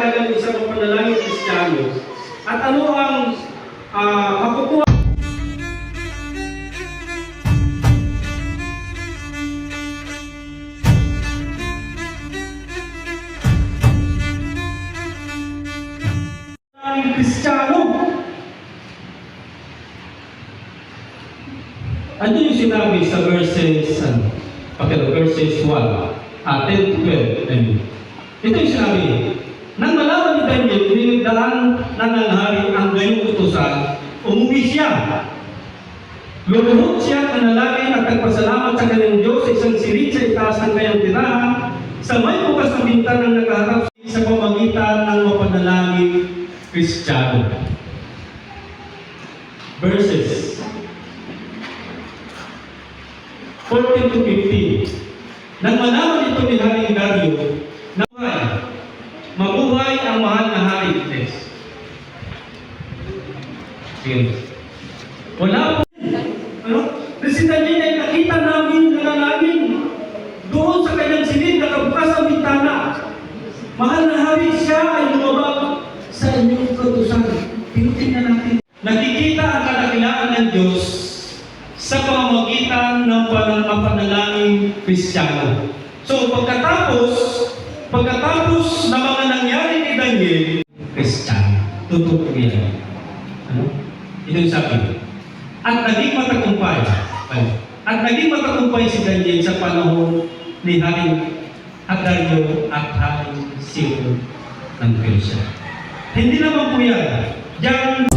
panawagan ng isang mapanalangin Kristiyano at ano ang makukuha ng Kristiyano. Ano yung sinabi sa verses 1, 10 to 12. Ito yung sinabi. Nang malaman ni Daniel, binigdaan ng nanghari ang gayong utusan, umuwi siya. Lumuhod siya at nanalangin at nagpasalamat sa kanyang Diyos sa isang silid sa itaas ng kanyang tirahan, sa may bukas na bintanang nakaharap sa pamagitan ng mapanalangin Kristiyano. Verses 14 to 15. Nang malaman ito ni Haring Dario, na mabuhay ang mahal na hari. Sige. Wala po. Si Daniel ay nakita namin doon sa kanyang silid, nakabukas ang bintana. Mahal na hari, siya ay lumabag sa inyong kautusan. Tingnan natin. Nakikita ang kadakilaan ng Diyos sa pamamagitan ng panalangin Kristiyano. So pagkatapos na mga nangyari ni Daniel, Kristiyano, tutupo yan. Ito yung sabi. At naging matagumpay si Daniel sa panahon ni Haring Dario at Haring Ciro ng Persia. Hindi naman po yan. Diyan